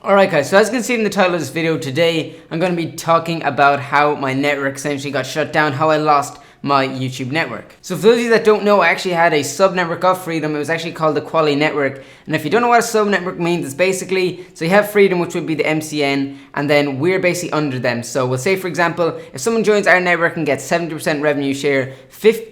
Alright guys, so as you can see in the title of this video today, I'm going to be talking about how my network essentially got shut down, how I lost my YouTube network. So for those of you that don't know, I actually had a sub-network of Freedom. It was actually called the Quality Network. And if you don't know what a sub-network means, it's basically, so you have Freedom, which would be the MCN, and then we're basically under them. So we'll say, for example, if someone joins our network and gets 70% revenue share,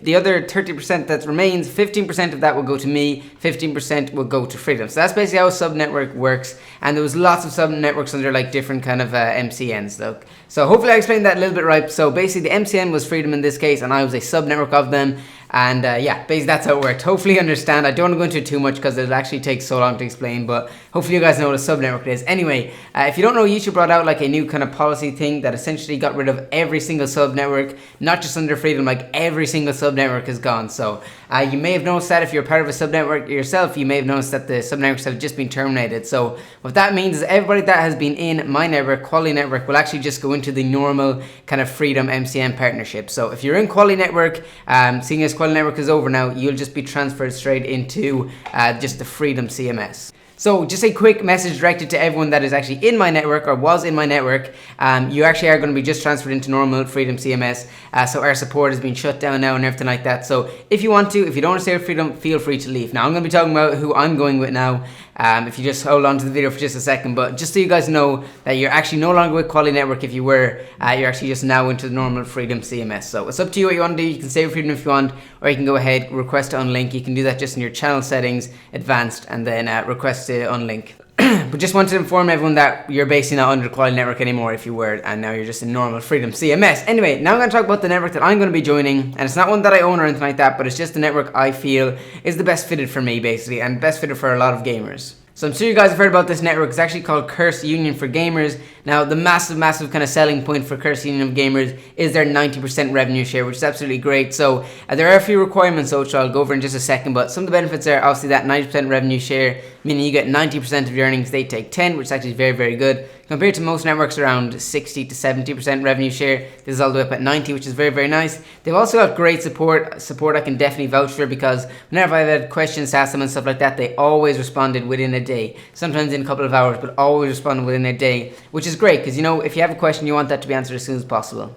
the other 30% that remains, 15% of that will go to me, 15% will go to Freedom. So that's basically how a sub-network works. And there was lots of sub-networks under like different kind of MCNs though. So hopefully I explained that a little bit right. So basically the MCN was Freedom in this case, and I was a sub-network of them. And yeah, basically that's how it worked. Hopefully you understand. I don't want to go into it too much because it'll actually take so long to explain, but hopefully you guys know what a sub-network is. Anyway, if you don't know, YouTube brought out like a new kind of policy thing that essentially got rid of every single sub-network, not just under Freedom, like every single sub-network is gone. So you may have noticed that if you're part of a sub-network yourself, you may have noticed that the sub-networks have just been terminated. So what that means is everybody that has been in my network, Quality Network, will actually just go into the normal kind of Freedom MCN partnership. So if you're in Quality Network, seeing as Quality Network is over now, you'll just be transferred straight into just the Freedom CMS. So just a quick message directed to everyone that is actually in my network or was in my network. You actually are going to be just transferred into normal Freedom CMS. So our support has been shut down now and everything like that. So if you want to, if you don't want to stay with Freedom, feel free to leave. Now I'm going to be talking about who I'm going with now. If you just hold on to the video for just a second, but just so you guys know that you're actually no longer with Quality Network. If you were, you're actually just now into the normal Freedom CMS. So it's up to you what you want to do. You can stay with Freedom if you want, or you can go ahead, request to unlink. You can do that just in your channel settings, advanced, and then request to unlink. But just wanted to inform everyone that you're basically not under Quality Network anymore if you were, and now you're just in normal Freedom CMS. Anyway, now I'm going to talk about the network that I'm going to be joining, and it's not one that I own or anything like that, but it's just the network I feel is the best fitted for me, basically, and best fitted for a lot of gamers. So I'm sure you guys have heard about this network. It's actually called Curse Union for Gamers. Now the massive kind of selling point for Curse Union of Gamers is their 90% revenue share, which is absolutely great. So there are a few requirements which I'll go over in just a second, but some of the benefits are obviously that 90% revenue share, meaning you get 90% of your earnings, they take 10, which is actually very good. Compared to most networks around 60 to 70% revenue share, this is all the way up at 90, which is very nice. They've also got great support I can definitely vouch for, because whenever I've had questions to ask them and stuff like that, they always responded within a day. Sometimes in a couple of hours, but always responded within a day, which is great because, you know, if you have a question, you want that to be answered as soon as possible.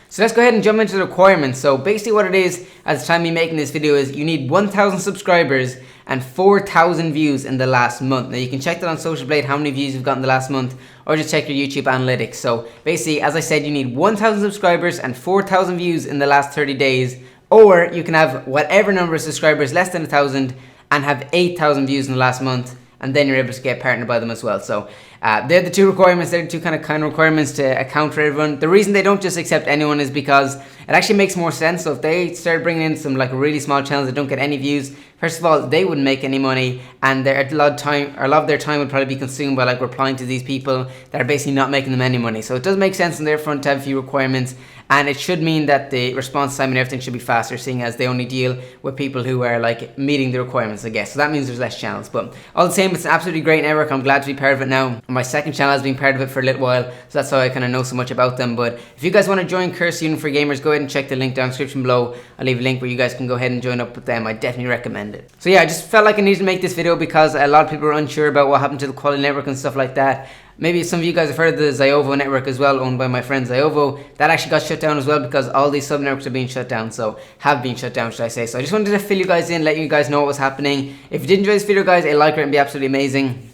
So let's go ahead and jump into the requirements. So basically what it is at the time of me making this video is you need 1,000 subscribers and 4,000 views in the last month. Now you can check that on Social Blade how many views you've got in the last month, or just check your YouTube analytics. So basically, as I said, you need 1,000 subscribers and 4,000 views in the last 30 days, or you can have whatever number of subscribers less than 1,000 and have 8,000 views in the last month, and then you're able to get partnered by them as well. So they're the two requirements. They're the two kind of requirements to account for everyone. The reason they don't just accept anyone is because it actually makes more sense. So if they start bringing in some like really small channels that don't get any views, first of all, they wouldn't make any money, and a lot of their time would probably be consumed by like replying to these people that are basically not making them any money. So it does make sense on their front to have a few requirements, and it should mean that the response time and everything should be faster, seeing as they only deal with people who are like meeting the requirements, I guess. So that means there's less channels, but all the same, it's an absolutely great network. I'm glad to be part of it now. My second channel has been part of it for a little while, so that's how I kind of know so much about them. But if you guys want to join Curse Union for Gamers, go ahead and check the link down in the description below. I'll leave a link where you guys can go ahead and join up with them. I definitely recommend it. So yeah, I just felt like I needed to make this video because a lot of people are unsure about what happened to the Quality Network and stuff like that. Maybe some of you guys have heard of the Ziovo network as well, owned by my friend Ziovo. That actually got shut down as well because all these sub-networks are being shut down, so have been shut down, should I say. So I just wanted to fill you guys in, let you guys know what was happening. If you did enjoy this video, guys, a like rate would be absolutely amazing.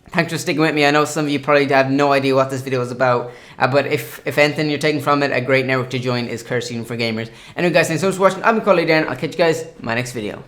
Thanks for sticking with me. I know some of you probably have no idea what this video is about, but if anything you're taking from it, a great network to join is Curse Union for Gamers. Anyway guys, thanks so much for watching. I've been QualityDarren. I'll catch you guys in my next video.